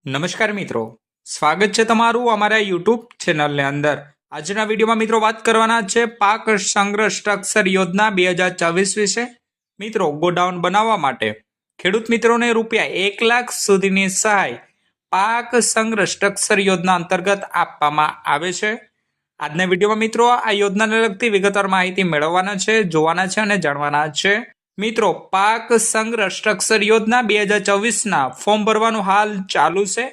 નમસ્કાર મિત્રો, સ્વાગત છે તમારું અમારા યુટ્યુબ ચેનલને અંદર। આજના વિડીયોમાં મિત્રો વાત કરવાના છે પાક સંગ્રહ સ્ટ્રક્ચર યોજના 2024 વિશે। મિત્રો, ગોડાઉન બનાવવા માટે ખેડૂત મિત્રોને ₹1 લાખ સુધીની સહાય પાક સંગ્રહ સ્ટ્રક્ચર યોજના અંતર્ગત આપવામાં આવે છે। આજના વિડીયોમાં મિત્રો આ યોજનાને લગતી વિગતવાર માહિતી મેળવવાના છે, જોવાના છે અને જાણવાના છે। મિત્રો, પાક સંગ્રહ સ્ટ્રક્ચર યોજના 2024ના ફોર્મ ભરવાનું હાલ ચાલુ છે।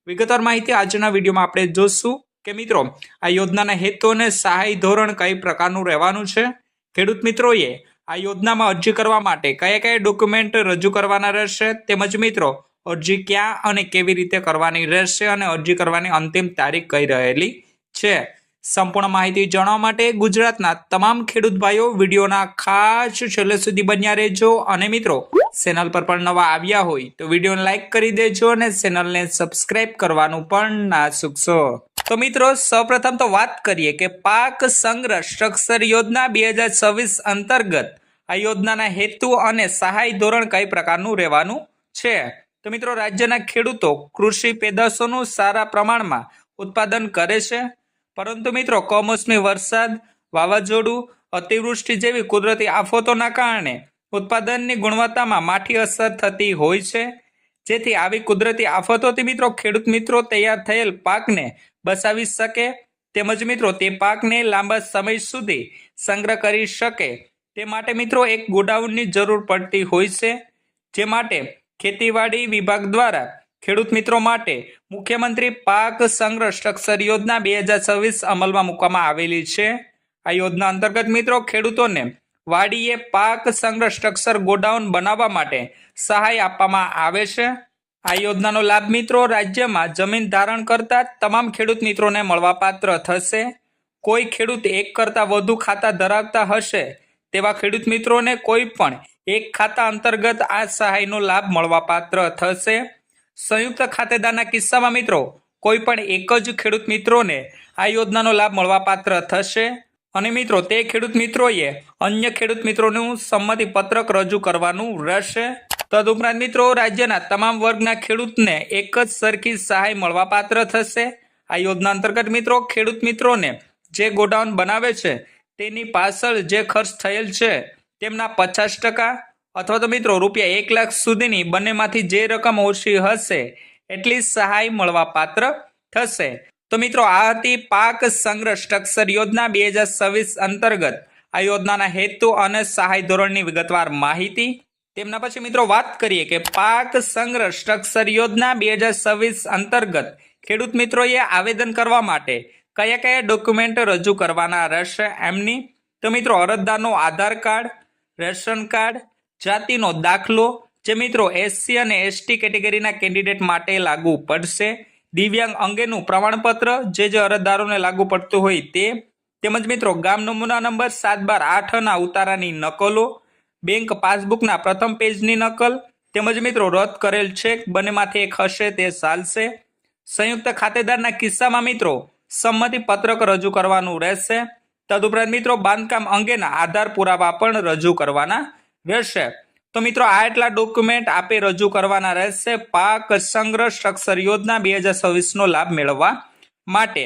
વિગતવાર માહિતી આજના વિડીયોમાં આપણે જોશું કે મિત્રો આ યોજનાના હેતુ અને સહાય ધોરણ કઈ પ્રકારનું રહેવાનું છે। ખેડૂત મિત્રોએ આ યોજનામાં અરજી કરવા માટે કયા કયા ડોક્યુમેન્ટ રજૂ કરવાના રહેશે, તેમજ મિત્રો અરજી ક્યાં અને કેવી રીતે કરવાની રહેશે અને અરજી કરવાની અંતિમ તારીખ કઈ રહેલી છે। સંપૂર્ણ માહિતી જાણવા માટે ગુજરાતના તમામ ખેડૂત ભાઈઓ વિડીયોના ખાસ છેલ્લે સુધી બન્યા રહેજો અને મિત્રો ચેનલ પર પણ નવા આવ્યા હોય તો વિડીયોને લાઈક કરી દેજો અને ચેનલને સબસ્ક્રાઇબ કરવાનું પણ ના ચૂકશો। તો મિત્રો સૌપ્રથમ તો વાત કરીએ કે પાક સંગ્રહ સ્ટ્રક્ચર યોજના 2024 અંતર્ગત આ યોજનાના હેતુ અને સહાય ધોરણ કઈ પ્રકારનું રહેવાનું છે। તો મિત્રો રાજ્યના ખેડૂતો કૃષિ પેદાશોનું સારા પ્રમાણમાં ઉત્પાદન કરે છે, પરંતુ મિત્રો કમોસમી વરસાદ, વાવાઝોડું, અતિવૃષ્ટિ જેવી કુદરતી આફતોના કારણે ઉત્પાદનની ગુણવત્તામાં માઠી અસર થતી હોય છે। જેથી આવી કુદરતી આફતોથી મિત્રો ખેડૂત મિત્રો તૈયાર થયેલ પાકને બચાવી શકે, તેમજ મિત્રો તે પાકને લાંબા સમય સુધી સંગ્રહ કરી શકે તે માટે મિત્રો એક ગોડાઉનની જરૂર પડતી હોય છે। જે માટે ખેતીવાડી વિભાગ દ્વારા ખેડૂત મિત્રો માટે મુખ્યમંત્રી પાક સંગ્રહ સ્ટ્રક્ચર યોજના 2024 અમલમાં મૂકવામાં આવેલી છે। આ યોજના અંતર્ગત મિત્રો ખેડૂતોને વાડીએ પાક સંગ્રહ સ્ટ્રક્ચર ગોડાઉન બનાવવા માટે સહાય આપવામાં આવે છે। આ યોજનાનો લાભ મિત્રો રાજ્યમાં જમીન ધારણ કરતા તમામ ખેડૂત મિત્રોને મળવાપાત્ર થશે। કોઈ ખેડૂત એક કરતાં વધુ ખાતા ધરાવતા હશે તેવા ખેડૂત મિત્રોને કોઈ પણ એક ખાતા અંતર્ગત આ સહાયનો લાભ મળવાપાત્ર થશે। સંયુક્ત ખાતેદારના કિસ્સામાં મિત્રો કોઈ પણ એક જ ખેડૂત મિત્રોને આ યોજનાનો લાભ મળવાપાત્ર થશે અને મિત્રો તે ખેડૂત મિત્રોએ અન્ય ખેડૂત મિત્રોનું સંમતિ પત્રક રજૂ કરવાનું રહેશે। તદુપરાંત મિત્રો રાજ્યના તમામ વર્ગના ખેડૂતને એક જ સરખી સહાય મળવાપાત્ર થશે। આ યોજના અંતર્ગત મિત્રો ખેડૂત મિત્રોને જે ગોડાઉન બનાવે છે તેની પાછળ જે ખર્ચ થયેલ છે તેમના 50% અથવા તો મિત્રો ₹1 લાખ સુધીની બંનેમાંથી જે રકમ ઓછી હશે એટલી સહાય મળવાપાત્ર થશે। તો મિત્રો આ હતી પાક સંગ્રહ સ્ટ્રક્ચર યોજના 2024 અંતર્ગત આ યોજનાના હેતુ અને સહાય ધોરણની વિગતવાર માહિતી। તેમના પછી મિત્રો વાત કરીએ કે પાક સંગ્રહ સ્ટ્રક્ચર યોજના 2024 અંતર્ગત ખેડૂત મિત્રોએ આવેદન કરવા માટે કયા કયા ડોક્યુમેન્ટ રજૂ કરવાના રહેશે એમની। તો મિત્રો અરજદારનો આધાર કાર્ડ, રેશન કાર્ડ, જાતિનો દાખલો, જે મિત્રો SC અને ST કેટેગરીના કેન્ડિડેટ માટે લાગુ પડશે, દિવ્યાંગ અંગેનું પ્રમાણપત્ર જે અરજદારોને લાગુ પડતું હોય તે, તેમજ મિત્રો ગામ નમૂના નંબર 7/12/8ના ઉતારાની નકલો, બેંક પાસબુકના પ્રથમ પેજની નકલ, તેમજ મિત્રો રદ કરેલ ચેક બંનેમાંથી એક હશે તે ચાલશે। સંયુક્ત ખાતેદારના કિસ્સામાં મિત્રો સંમતિ પત્રક રજૂ કરવાનું રહેશે। તદુપરાંત મિત્રો બાંધકામ અંગેના આધાર પુરાવા પણ રજૂ કરવાના રહેશે। તો મિત્રો આ એટલા ડોક્યુમેન્ટ આપે રજૂ કરવાના રહેશે પાક સંગ્રહ સ્ટ્રક્ચર યોજના 2024નો લાભ મેળવવા માટે।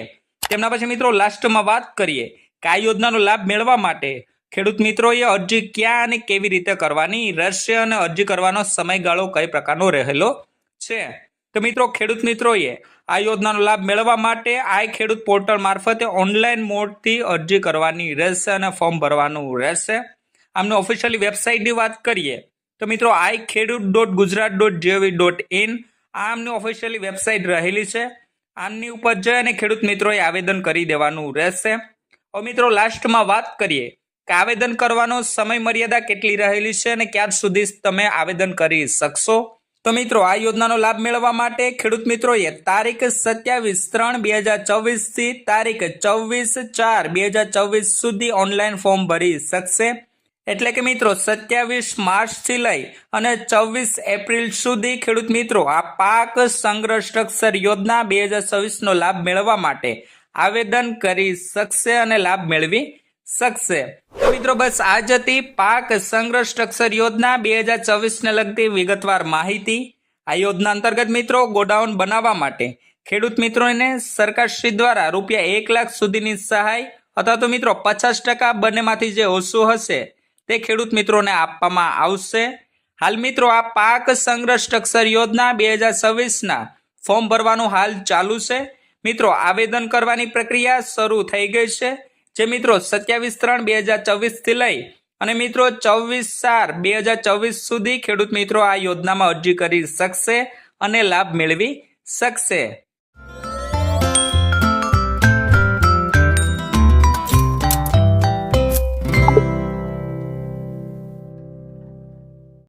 તેમના પછી મિત્રો લાસ્ટમાં વાત કરીએ કે આ યોજનાનો લાભ મેળવવા માટે ખેડૂત મિત્રોએ અરજી ક્યાં અને કેવી રીતે કરવાની રહેશે અને અરજી કરવાનો સમયગાળો કઈ પ્રકારનો રહેલો છે। તો મિત્રો ખેડૂત મિત્રોએ આ યોજનાનો લાભ મેળવવા માટે આ ખેડૂત પોર્ટલ મારફતે ઓનલાઈન મોડથી અરજી કરવાની રહેશે અને ફોર્મ ભરવાનું રહેશે। આમની ઓફિશિયલી વેબસાઇટની વાત કરીએ તો મિત્રો iKheduत.gujarat.gov.in આમની ઓફિશિયલી વેબસાઇટ રહેલી છે। આમની ઉપર જઈ અને ખેડૂત મિત્રોએ આવેદન કરી દેવાનું રહેશે। હવે મિત્રો લાસ્ટમાં વાત કરીએ કે આવેદન કરવાનો સમય મર્યાદા કેટલી રહેલી છે અને ક્યાં સુધી તમે આવેદન કરી શકશો। તો મિત્રો આ યોજનાનો લાભ મેળવવા માટે ખેડૂત મિત્રોએ તારીખ 27/3/2024 થી તારીખ 24/4/2024 સુધી ઓનલાઈન ફોર્મ ભરી શકશે। એટલે કે મિત્રો 27 માર્ચથી લઈ અને 24 એપ્રિલ સુધી ખેડૂત મિત્રો આ પાક સંગ્રહ સ્ટ્રક્ચર યોજના 2024નો લાભ મેળવવા માટે આવેદન કરી શકશે અને લાભ મેળવી શકશે। તો મિત્રો બસ આ જ હતી પાક સંગ્રહ સ્ટ્રક્ચર યોજના 2024ને લગતી વિગતવાર માહિતી। આ યોજના અંતર્ગત મિત્રો ગોડાઉન બનાવવા માટે ખેડૂત મિત્રોને સરકારશ્રી દ્વારા ₹1 લાખ સુધીની સહાય અથવા તો મિત્રો 50% બંનેમાંથી જે ઓછું હશે તે ખેડૂત મિત્રોને આપવામાં આવશે. હાલ મિત્રો આ પાક સંગ્રહ સ્ટ્રક્ચર યોજના 2026ના ફોર્મ ભરવાનું હાલ ચાલુ છે. મિત્રો આવેદન કરવાની પ્રક્રિયા શરૂ થઈ ગઈ છે, જે મિત્રો 27/3/2024 થી લઈ અને મિત્રો 24/4/2024 સુધી ખેડૂત મિત્રો આ યોજનામાં અરજી કરી શકશે અને લાભ મેળવી શકશે.